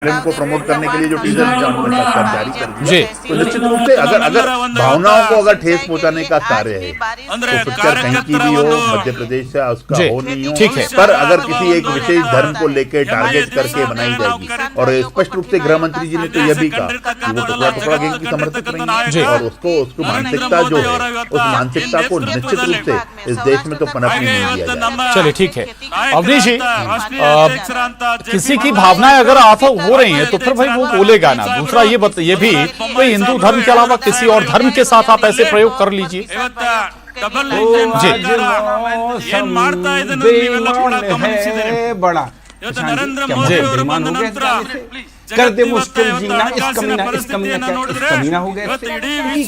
Film को promote करने के लिए जो टीजर जारी कर दिया, तो निश्चित रूप से अगर भावनाओं को अगर ठेस पहुंचाने का कार्य है तो पिक्चर कहीं की भी हो, मध्य प्रदेश से उसका हो नहीं हो, ठीक है, पर अगर किसी एक विशेष धर्म को लेकर टारगेट करके बनाई जाएगी, और स्पष्ट रूप से गृह मंत्री जी ने तो यह भी कहा कि वो टुकड़ा टुकड़ा गैंग की समर्थक नहीं है, और उसको मानसिकता जो है उस मानसिकता को निश्चित रूप से इस देश में तो पनपने नहीं दिया जाएगा। चलिए ठीक है अवनीश जी, किसी की भावनाएं अगर आहत हो रही हैं तो फिर भाई वो बोलेगा ना। दूसरा ये भी कोई हिंदू धर्म के अलावा किसी और धर्म के साथ आप ऐसे प्रयोग कर लीजिए। बड़ा कर दे मुश्किल जीना, इस कमीना हो गए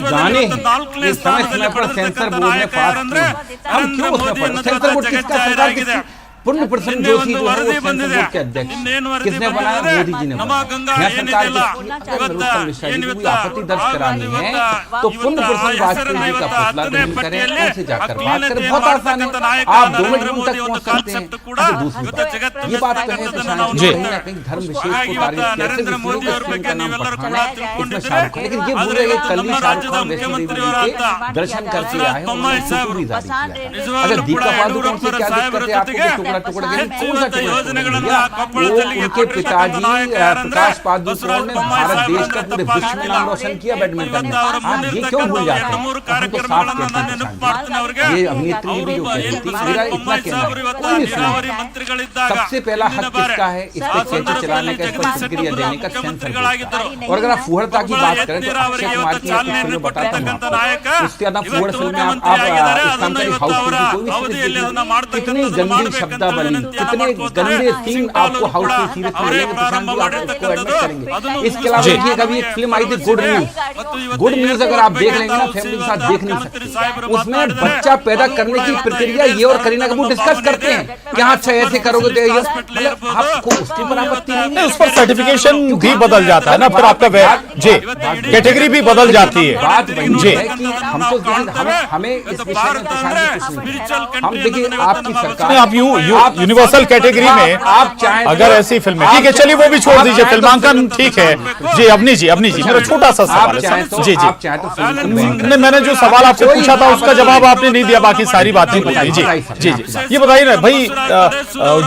गाने हैं। ये समय समय पर सेंसर बोर्ड ने पास किए, हम क्यों उसमें पढ़े? सेंसर बोर्ड किसका? सरकार किसकी? पूर्ण प्रसन्न जोशी जो है वो सेंसर बोर्ड के अध्यक्ष किसने बनाया? मोदी जी ने बनाया। सरकार नरोत्तम मिश्रा जी को आपत्ति दर्ज करानी है तो पूर्ण प्रसन्न वाजपेयी जी का पुतला दहन करें, उनसे जाकर बात करें, बहुत आसान है, आप 2 मिनट तक पहुंच सकते हैं। दूसरी बात ये बात तो है कहीं ना कहीं धर्म विशेष को तारीफ फिल्म का नाम पठान है, इसमें शाहरुख खान, लेकिन ये भूल रहे कल ही शाहरुख खान वैष्णो देवी के दर्शन करके आए, उन्होंने भी जारी किया। अगर दीपिका पादुकोण से क्या दिक्कत है आपको? टुकड़ा कौन सा टुकड़ा? उनके पिताजी प्रकाश पादुकोण ने भारत देश का पूरे विश्व में नाम रोशन किया बैडमिंटन में। आप ये क्यों भूल जाते हैं? हमको साफ कहते हैं, ये अभिनेत्री भी जो कह रही थी, मेरा इतना कहना है कोई नहीं सुना। सबसे पहला हक किसका है इस पे चर्चा चलाने का, इस पर प्रतिक्रिया देने का? Sensor board. और अगर आप फुहड़ता की बात करें तो अक्षय कुमार की एक फिल्म बताता हूँ, उसके बाद फुहड़ फिल्म में आप हाउसफुल की कोई कितनी गंदी शब्दावली, कितने गंदे सीन आपको हाउसफुल सीरीज में मिलेंगे, प्रशांत जी आप इसको एडमिट करेंगे। इसके अलावा देखिए कभी एक फिल्म आई थी गुड न्यूज, अगर आप देख लेंगे ना फैमिली के साथ देख नहीं सकते। उसमें बच्चा पैदा करने की प्रक्रिया ये और करीना कपूर डिस्कस करते हैं कि हाँ अच्छा ऐसे करोगे तो मतलब आपको उसके पर आपत्ति नहीं है, उस पर सर्टिफिकेशन भी बदल जाता है ना, फिर आपका जी कैटेगरी भी बदल जाती है। बात वही है कि हमको हमें इस विषय में हम देखिए आपकी सरकार आप यूनिवर्सल कैटेगरी में आप चाहें अगर ऐसी फिल्में, ठीक है चलिए वो भी छोड़ दीजिए, फिल्मांकन ठीक है जी। अवनीश जी मेरा छोटा सा सवाल है। जी मैंने जो सवाल आपसे पूछा था उसका जवाब आपने नहीं दिया, बाकी सारी बातें बताई। जी ये बताइए ना भाई,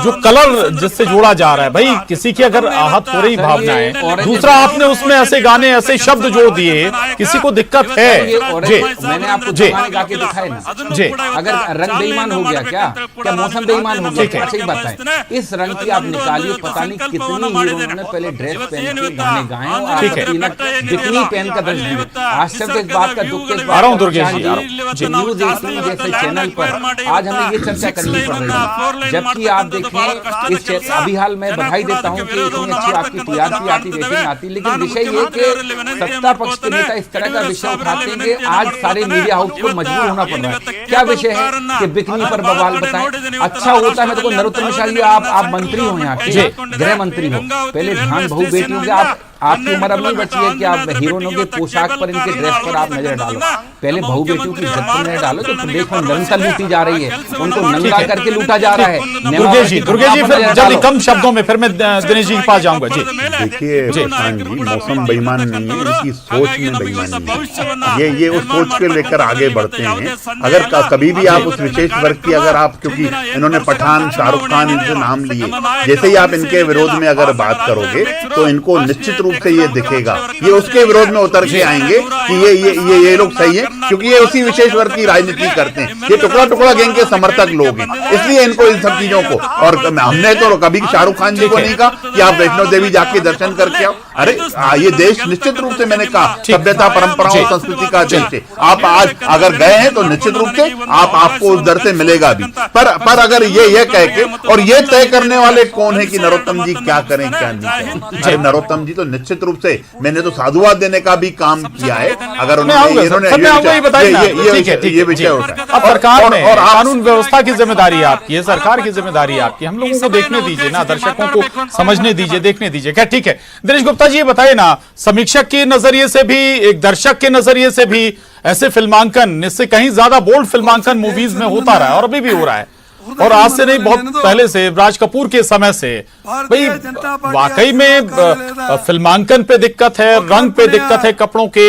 जो कलर जिससे जोड़ा जा रहा है भाई, किसी की अगर आहत हो रही भावनाएं, दूसरा आपने उसमें ऐसे गाने ऐसे शब्द जोड़ दिए, किसी को दिक्कत है? जी मैंने आपको गा के दिखाए ना जी। अगर रंग बेईमान हो गया, क्या मौसम बेईमान हो गया? सही बताएं, इस रंग की आप निकालिए, पता नहीं कितनी हीरोइनों ने पहले ड्रेस पहन के गाने गाए और बिकनी पहन का दर्ज दिया। आश्चर्य इस बात का, दुख के न्यूज़ 18 जैसे चैनल पर आज हमें ये चर्चा करनी पड़ रही है, जबकि आप देखें इस अभी हाल में बधाई देता हूं कि इतनी अच्छी आपकी टीआरपी आती, रेटिंग आती, लेकिन विषय ये कि सत्ता पक्ष के नेता इस तरह का विषय उठाते हैं कि आज सारे मीडिया हाउस को मजबूर होना पड़ रहा है। क्या विषय है कि बिकनी पर बवाल बताएं? अच्छा होता है मैं तो नरोत्तम मिश्रा जी आप मंत्री हो, यहाँ के गृह मंत्री हो, पहले ध्यान बहु बेटियों के आपकी उम्र अब नहीं बची है कि आप हीरोइनों के पोशाक पर, इनके ड्रेस पर आप नजर डालो। पहले बहु बेटियों की इज्जत पर नजर डालो जो प्रदेश में निरंतर लूटी जा रही है, उनको नंगा करके लूटा जा रहा है। दुर्गेश जी फिर जल्दी कम शब्दों में, फिर मैं दिनेश जी के पास जाऊंगा। जी देखिए मौसम बेईमान नहीं है, इनकी सोच में बेईमानी है। ये उस सोच के लेकर आगे बढ़ते हैं। अगर कभी भी आप उस विशेष वर्ग की अगर आप, क्योंकि इन्होंने पठान, शाहरुख खान इनसे नाम लिए, जैसे ही आप इनके विरोध में अगर बात करोगे तो इनको निश्चित रूप से ये दिखेगा, ये उसके विरोध में उतर के आएंगे कि ये लोग सही हैं, क्योंकि ये उसी विशेष वर्ग की राजनीति करते हैं। ये टुकड़ा टुकड़ा गैंग के समर्थक लोग हैं, इसलिए इनको इन सब चीजों को, और हमने तो कभी शाहरुख खान जी को नहीं कहा कि आप वैष्णो देवी जाके दर्शन करके आओ। अरे ये देश निश्चित रूप से, मैंने कहा, सभ्यता परंपराओं और संस्कृति का देश है। आप आज अगर गए हैं तो निश्चित रूप से आपको उस दर से मिलेगा भी, पर अगर ये कह के, और ये तय करने वाले कौन है कि नरोत्तम जी क्या करें क्या नहीं करें? नरोत्तम जी तो निश्चित रूप से, मैंने तो साधुवाद देने का भी काम किया है। अगर उन्होंने ये विषय होता है, अब सरकार में और कानून व्यवस्था की जिम्मेदारी है आपकी, सरकार की जिम्मेदारी है आपकी। हम लोगों को देखने दीजिए ना, दर्शकों को समझने दीजिए, देखने दीजिए। क्या ठीक है दिनेश गुप्ता जी, ये बताइए ना, समीक्षक के नजरिए से भी, एक दर्शक के नजरिए से भी ऐसे फिल्मांकन, इससे कहीं ज्यादा बोल्ड फिल्मांकन मूवीज में होता रहा है और अभी भी हो रहा है, और आज से नहीं, बहुत पहले से, राज कपूर के समय से भाई वाकई में फिल्मांकन पे दिक्कत है, रंग पे दिक्कत है, कपड़ों के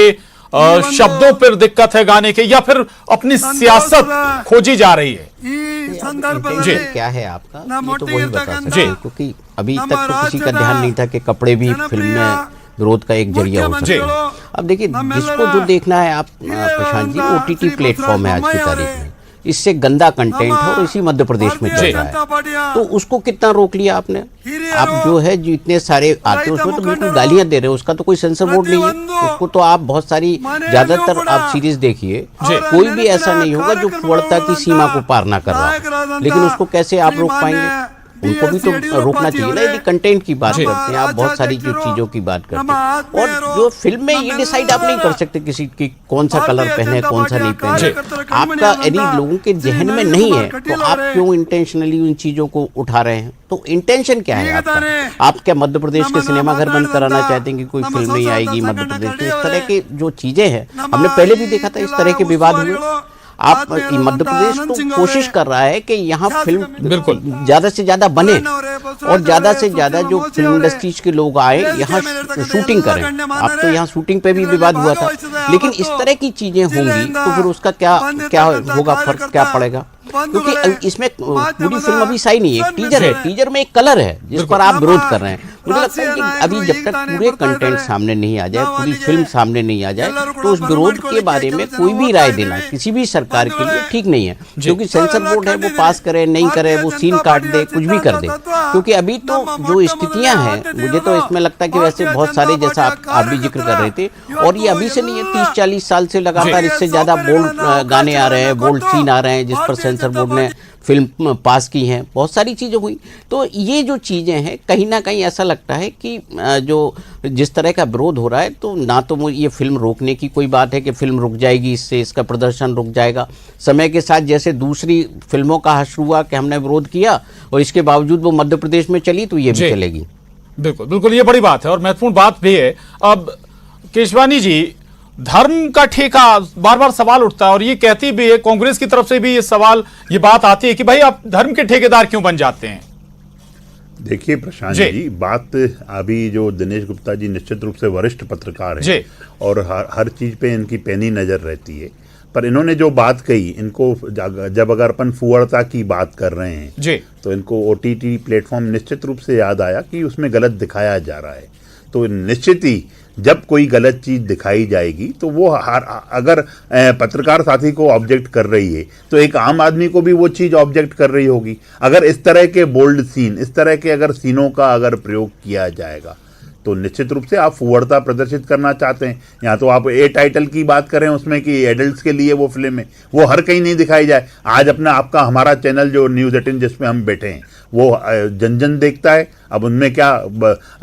शब्दों पर दिक्कत है गाने के, या फिर अपनी सियासत खोजी जा रही है? जी क्या है आपका, ये तो वही बता सकते हैं, क्योंकि अभी तक तो किसी का ध्यान नहीं था कि कपड़े भी फिल्म में विरोध का एक जरिया हो सकता है। अब देखिए, जिसको जो देखना है आप प्रशांत जी, OTT प्लेटफॉर्म है आज की तारीख में, इससे गंदा कंटेंट है और इसी मध्य प्रदेश में चल रहा है, तो उसको कितना रोक लिया आपने? आप जो है जो इतने सारे आते हैं उसमें तो बिल्कुल गालियां दे रहे हो, उसका तो कोई सेंसर बोर्ड नहीं है, उसको तो आप बहुत सारी, ज्यादातर आप सीरीज देखिए, कोई भी ऐसा नहीं होगा जो पूर्णता की सीमा को पार ना कर रहा हो, लेकिन उसको कैसे आप रोक पाएंगे? उनको भी तो रोकना चाहिए ना। यदि कंटेंट की बात करते हैं आप, बहुत सारी जो चीजों की बात करते हैं, और जो फिल्म में ये डिसाइड आप नहीं कर सकते किसी की कौन सा कलर पहने कौन सा नहीं पहने, आपका यदि लोगों के जहन में नहीं है तो आप क्यों इंटेंशनली उन चीजों को उठा रहे हैं? तो इंटेंशन क्या है आपका? आप क्या मध्य प्रदेश के सिनेमाघर बंद कराना चाहते हैं कि कोई फिल्म नहीं आएगी मध्य प्रदेश में? इस तरह के जो चीजें हैं, हमने पहले भी देखा था इस तरह के विवाद हुए। आप मध्य प्रदेश तो कोशिश कर रहा है कि यहाँ फिल्म बिल्कुल ज्यादा से ज्यादा बने और ज्यादा से ज्यादा जो फिल्म इंडस्ट्रीज के लोग आए यहाँ शूटिंग करें। आप तो यहाँ शूटिंग पे भी विवाद हुआ था, लेकिन इस तरह की चीजें होंगी तो फिर उसका क्या होगा, फर्क क्या पड़ेगा? क्योंकि इसमें पूरी फिल्म अभी सही नहीं है, टीजर है, टीजर में एक कलर है जिस पर आप विरोध कर रहे हैं। मुझे लगता है कि अभी जब तक पूरे कंटेंट सामने नहीं आ जाए, पूरी फिल्म सामने नहीं आ जाए, तो उस विरोध के बारे में कोई भी राय देना किसी भी सरकार के लिए ठीक नहीं है। क्योंकि सेंसर बोर्ड है, वो पास करे नहीं करे, वो सीन काट दे, कुछ भी कर दे। क्योंकि अभी तो जो स्थितियां हैं, मुझे तो इसमें लगता है कि वैसे बहुत सारे, जैसा आप भी जिक्र कर रहे थे, और ये अभी से नहीं है, 30-40 साल से लगातार इससे ज्यादा बोल्ड गाने आ रहे हैं, बोल्ड सीन आ रहे हैं, जिस पर सेंसर बोर्ड ने फिल्म पास की हैं, बहुत सारी चीज़ें हुई। तो ये जो चीज़ें हैं, कहीं ना कहीं ऐसा लगता है कि जो जिस तरह का विरोध हो रहा है, तो ना तो ये फिल्म रोकने की कोई बात है कि फिल्म रुक जाएगी, इससे इसका प्रदर्शन रुक जाएगा। समय के साथ जैसे दूसरी फिल्मों का हश्र हुआ कि हमने विरोध किया और इसके बावजूद वो मध्य प्रदेश में चली, तो ये भी चलेगी। बिल्कुल बिल्कुल, ये बड़ी बात है और महत्वपूर्ण बात भी है। अब केशवानी जी, धर्म का ठेका बार बार सवाल उठता है, और ये कहती भी है, कांग्रेस की तरफ से भी ये बात आती है कि भाई आप धर्म के ठेकेदार क्यों बन जाते हैं? देखिए प्रशांत जी, बात अभी जो दिनेश गुप्ता जी निश्चित रूप से वरिष्ठ पत्रकार हैं और हर चीज पे इनकी पैनी नजर रहती है, पर इन्होंने जो बात कही, इनको जब अगर अपन फुअरता की बात कर रहे हैं तो इनको OTT प्लेटफॉर्म निश्चित रूप से याद आया कि उसमें गलत दिखाया जा रहा है। तो निश्चित ही जब कोई गलत चीज दिखाई जाएगी तो वो अगर पत्रकार साथी को ऑब्जेक्ट कर रही है तो एक आम आदमी को भी वो चीज ऑब्जेक्ट कर रही होगी। अगर इस तरह के बोल्ड सीन, इस तरह के अगर सीनों का अगर प्रयोग किया जाएगा तो निश्चित रूप से आप फुअरता प्रदर्शित करना चाहते हैं। यहाँ तो आप ए टाइटल की बात करें उसमें कि एडल्ट्स के लिए वो फिल्म है, वो हर कहीं नहीं दिखाई जाए। आज आपका हमारा चैनल जो न्यूज़ 18 जिसमें हम बैठे हैं, वो जन जन देखता है। अब उनमें क्या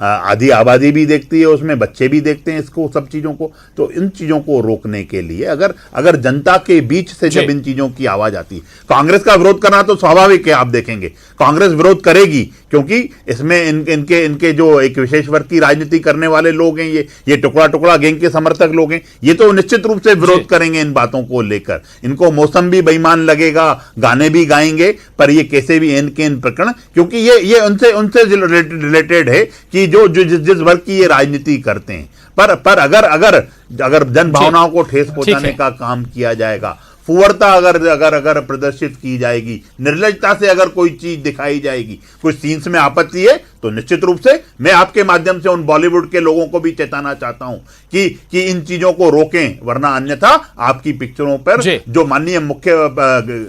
आधी आबादी भी देखती है, उसमें बच्चे भी देखते हैं इसको, सब चीज़ों को। तो इन चीज़ों को रोकने के लिए अगर जनता के बीच से जब इन चीज़ों की आवाज़ आती है, कांग्रेस का विरोध करना तो स्वाभाविक है। आप देखेंगे कांग्रेस विरोध करेगी, क्योंकि इसमें इनके जो एक विशेष वर्ग की राजनीति करने वाले लोग हैं, ये टुकड़ा टुकड़ा गैंग के समर्थक लोग हैं, ये तो निश्चित रूप से विरोध करेंगे इन बातों को लेकर। इनको मौसम भी बेईमान लगेगा, गाने भी गाएंगे, पर ये कैसे भी इनके इन प्रकरण, क्योंकि ये उनसे रिलेटेड है कि जो जिस वर्ग की ये राजनीति करते हैं। पर अगर जन भावनाओं को ठेस पहुंचाने का काम किया जाएगा, फुअरता अगर प्रदर्शित की जाएगी, निर्लजता से अगर कोई चीज दिखाई जाएगी, कुछ सीन्स में आपत्ति है, तो निश्चित रूप से मैं आपके माध्यम से उन बॉलीवुड के लोगों को भी चेताना चाहता हूं कि इन चीजों को रोकें, वरना अन्यथा आपकी पिक्चरों पर जो माननीय मुख्य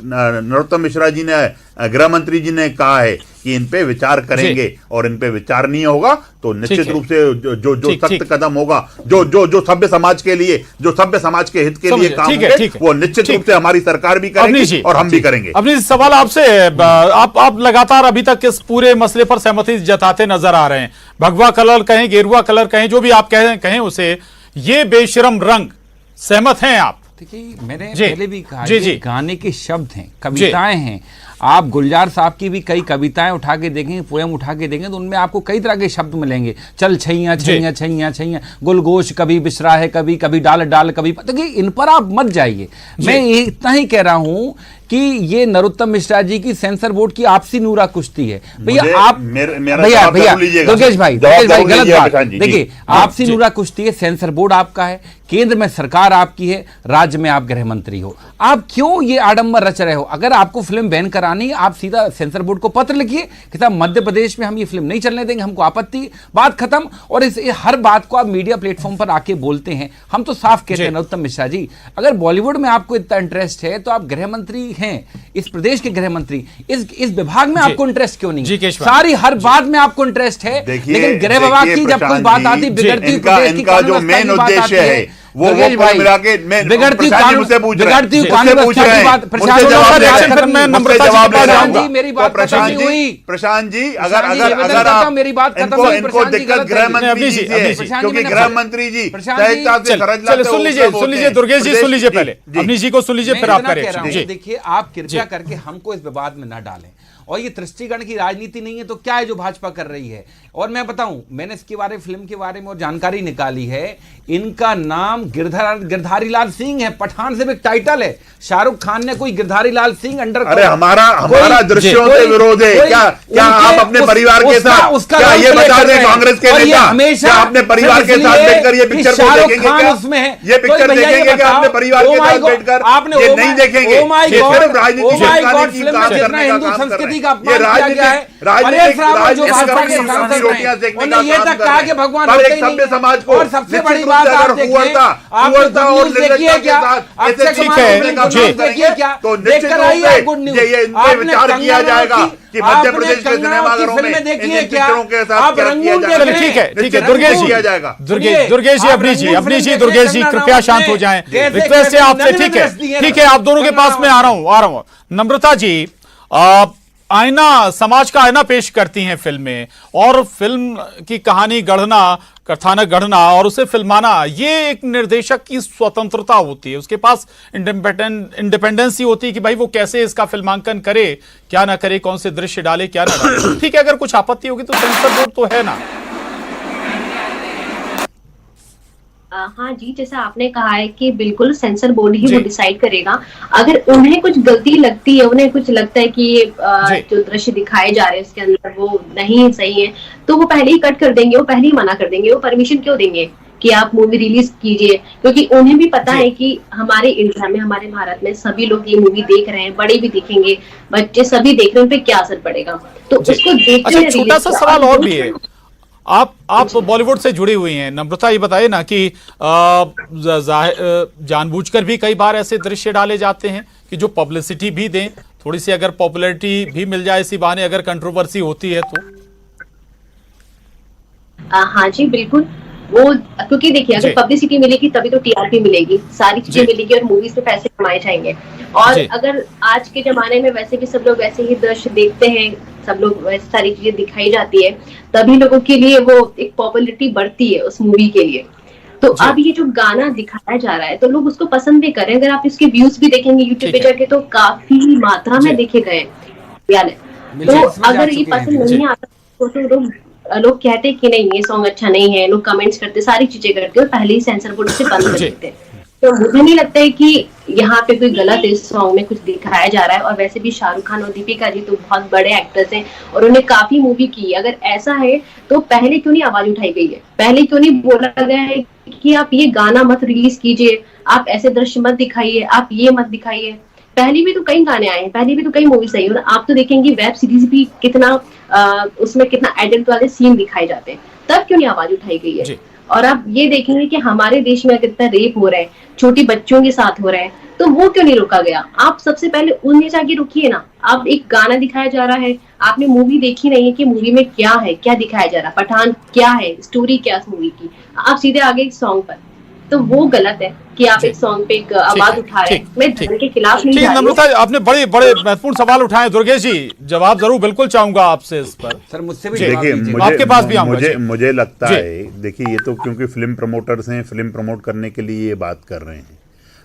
नरोत्तम मिश्रा जी ने, गृह मंत्री जी ने कहा है कि इन पे विचार करेंगे, और इन पे विचार नहीं होगा तो निश्चित रूप से जो सख्त कदम होगा, जो सभ्य समाज के लिए, जो सभ्य समाज के हित के लिए काम होंगे, वो निश्चित रूप से हमारी सरकार भी करेगी और हम भी करेंगे। अपनी सवाल आपसे, आप लगातार अभी तक इस पूरे मसले पर सहमति जताते नजर आ रहे हैं। भगवा कलर कहें, गेरुआ कलर कहें, जो भी आप कहें उसे, ये बेशरम रंग, सहमत हैं आप? देखिए, मैंने पहले भी कहा, गाने के शब्द हैं, कविताएं हैं। आप गुलजार साहब की भी कई कविताएं उठा के देखेंगे, पोएम उठा के देखेंगे, तो उनमें आपको कई तरह के शब्द मिलेंगे। चल छैया छैया छैया छैया, गुलगोश कभी बिसरा है, कभी कभी डाल डाल कभी, तो इन पर आप मत जाइए। मैं इतना ही कह रहा हूं कि ये नरोत्तम मिश्रा जी की सेंसर बोर्ड की आपसी नूरा कुश्ती है। भैया आप भैया दुर्गेश भाई गलत बात। देखिए, आपसी नूरा कुश्ती है। सेंसर बोर्ड आपका है, केंद्र में सरकार आपकी है, राज्य में आप गृह मंत्री हो। आप क्यों ये आडंबर रच रहे हो? अगर आपको फिल्म बैन करानी है, आप सीधा सेंसर बोर्ड को पत्र लिखिए कि साहब मध्य प्रदेश में हम ये फिल्म नहीं चलने देंगे, हमको आपत्ति, बात खत्म। और इस हर बात को आप मीडिया प्लेटफॉर्म पर आके बोलते हैं। हम तो साफ कहते हैं नरोत्तम मिश्रा जी, अगर बॉलीवुड में आपको इतना इंटरेस्ट है तो आप गृह मंत्री हैं, इस प्रदेश के गृह मंत्री, इस विभाग में आपको इंटरेस्ट क्यों नहीं? सारी हर बात में आपको इंटरेस्ट है, लेकिन गृह विभाग की जब कोई बात आती, बिगड़ती प्रदेश की कानून व्यवस्था की बात आती है, वो मिला के बिगड़ती कानून से पूछ रहे हैं। प्रशांत जी, अगर आप मेरी बात इनको दिक्कत गृह मंत्री जी से, क्योंकि गृह मंत्री जी सुन लीजिए दुर्गेश जी, सुन लीजिए पहले अपनी जी को सुन लीजिए, फिर आप करें। देखिए, आप कृपया करके हमको इस विवाद में न डालें, और ये तृष्टिगण की राजनीति नहीं है तो क्या है जो भाजपा कर रही है। और मैं बताऊं, मैंने इसके बारे फिल्म के बारे में और जानकारी निकाली है। इनका नाम गिरधारी लाल सिंह है, पठान से भी टाइटल है। शाहरुख खान ने कोई गिरधारी लाल सिंह अंडर, अरे हमारा दृश्यों से विरोध है क्या? क्या आप अपने परिवार के साथ, क्या ये बता दें कांग्रेस के नेता, क्या अपने परिवार के साथ बैठकर ये पिक्चर को देखेंगे क्या? ये पिक्चर देखेंगे क्या अपने परिवार के साथ बैठकर? ये नहीं देखेंगे, सिर्फ राजनीति चमकाने की काम करने का काम कर रहे हैं। ये रोटियां सेकने का काम कर रहे हैं। भगवान पर एक सभ्य समाज को, और सबसे बड़ी बात आप देखिए, और निर्लजता के साथ ऐसे तो निश्चित रूप से ये इन पे विचार किया जाएगा कि मध्य प्रदेश के सिनेमाघरों में इन पिक्चरों के साथ क्या किया जाएगा। ठीक है दुर्गेश जी, दुर्गेश जी, अपनी जी दुर्गेश जी कृपया शांत हो जाएं, रिक्वेस्ट है आपसे। ठीक है, आप दोनों के पास में आ रहा हूं। नम्रता जी, आईना, समाज का आईना पेश करती हैं फिल्में, और फिल्म की कहानी गढ़ना, कथानक गढ़ना और उसे फिल्माना, ये एक निर्देशक की स्वतंत्रता होती है, उसके पास इंडिपेंडेंसी होती है कि भाई वो कैसे इसका फिल्मांकन करे, क्या ना करे, कौन से दृश्य डाले, क्या ना डाले। ठीक है, अगर कुछ आपत्ति होगी तो सेंसर बोर्ड तो है ना। हाँ जी, जैसा आपने कहा है कि बिल्कुल सेंसर बोर्ड ही वो डिसाइड करेगा। अगर उन्हें कुछ गलती लगती है, उन्हें कुछ लगता है कि ये जो दृश्य दिखाए जा रहे हैं उसके अंदर वो नहीं सही है, तो वो पहले ही कट कर देंगे, वो पहले ही मना कर देंगे। वो परमिशन क्यों देंगे कि आप मूवी रिलीज कीजिए? क्योंकि उन्हें भी पता है कि हमारे इंडिया में, हमारे भारत में सभी लोग ये मूवी देख रहे हैं, बड़े भी देखेंगे, बच्चे सभी देख रहे हैं, उन पे क्या असर पड़ेगा, तो उसको देखते हैं। छोटा सा सवाल और भी है, आप बॉलीवुड से जुड़ी हुई हैं, नम्रता, ये बताइए ना कि जानबूझकर भी कई बार ऐसे दृश्य डाले जाते हैं कि जो पब्लिसिटी भी दें, थोड़ी सी अगर पॉपुलैरिटी भी मिल जाए इसी बहाने, अगर कंट्रोवर्सी होती है तो? हाँ जी, बिल्कुल। वो क्योंकि देखिए, अगर पब्लिसिटी मिलेगी तभी तो टीआरपी मिलेगी, सारी चीजें मिलेगी और मूवीज पे पैसे कमाए जाएंगे। और अगर आज के जमाने में वैसे भी सब लोग वैसे ही दृश्य देखते हैं, सब लोग वैसे सारी चीजें दिखाई जाती है, तभी लोगों के लिए वो एक पॉपुलैरिटी बढ़ती है उस मूवी के लिए। तो अब ये जो गाना दिखाया जा रहा है तो लोग उसको पसंद भी कर रहे हैं। अगर आप इसके व्यूज भी देखेंगे यूट्यूब पे जाके तो काफी मात्रा में देखे गए। तो अगर ये पसंद नहीं आता तो लोग कहते कि नहीं ये सॉन्ग अच्छा नहीं है, लोग कमेंट्स करते, सारी चीजें करते और पहले ही सेंसर बोर्ड से बंद कर देते हैं। तो मुझे नहीं लगता है कि यहाँ पे कोई गलत इस सॉन्ग में कुछ दिखाया जा रहा है। और वैसे भी शाहरुख खान और दीपिका जी तो बहुत बड़े एक्टर्स हैं और उन्हें काफी मूवी की है। अगर ऐसा है तो पहले क्यों नहीं आवाज उठाई गई है? पहले क्यों नहीं बोला गया है कि आप ये गाना मत रिलीज कीजिए, आप ऐसे दृश्य मत दिखाइए, आप ये मत दिखाइए? पहले भी तो कई गाने आए हैं, पहले भी तो कई मूवीज आई है। आप तो देखेंगे वेब सीरीज भी कितना उसमें कितना एडल्ट वाले सीन दिखाए जाते हैं, तब क्यों नहीं आवाज उठाई गई है? और आप ये देखेंगे कि हमारे देश में कितना रेप हो रहा है, छोटी बच्चों के साथ हो रहा है, तो वो क्यों नहीं रोका गया? आप सबसे पहले उन्हें जाके रुकिए ना। आप एक गाना दिखाया जा रहा है, आपने मूवी देखी नहीं है कि मूवी में क्या है, क्या दिखाया जा रहा है, पठान क्या है, स्टोरी क्या है मूवी की, आप सीधे आगे सॉन्ग पर। तो वो गलत है कि आप एक सॉन्ग पे एक आवाज उठा रहे हैं। मैं धर्म के खिलाफ नहीं जा रही हूं। नम्रता, आपने बड़े महत्वपूर्ण सवाल उठाए। दुर्गेश जी, जवाब जरूर बिल्कुल चाहूंगा आपसे इस पर। सर मुझसे भी देखिए, आपके पास भी आऊंगा। मुझे लगता है, देखिए ये तो क्योंकि फिल्म प्रमोटर्स हैं, फिल्म प्रमोट करने के लिए ये बात कर रहे हैं,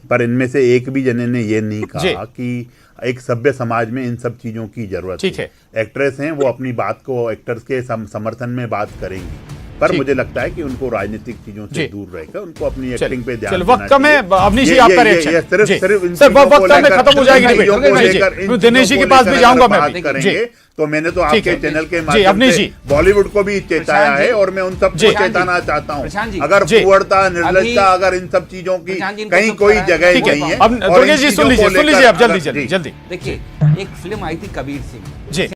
पर इनमें से एक भी जने ने ये नहीं कहा कि एक सभ्य समाज में इन सब चीजों की जरूरत ठीक है। एक्ट्रेस हैं, वो अपनी बात को एक्टर्स के समर्थन में बात करेंगी, पर मुझे लगता है कि उनको राजनीतिक चीजों से दूर रहकर उनको अपनी एक्टिंग पे ध्यान देना वक्त में चाहिए। अवनी जी आपका रिएक्शन सिर्फ सर वक्त में खत्म हो जाएगी, दिनेश जी के पास भी जाऊंगा मैं करेंगे। तो मैंने तो आपके चैनल के अवनी माध्यम से जी बॉलीवुड को भी चेताया है और मैं उन सबको चेताना चाहता हूँ, अगर कुवरता, निर्लजता, अगर इन सब चीजों की कहीं कोई जगह नहीं है। दुर्गेश जी सुन लीजिए आप जल्दी। देखिए, एक फिल्म आई थी कबीर सिंह। जी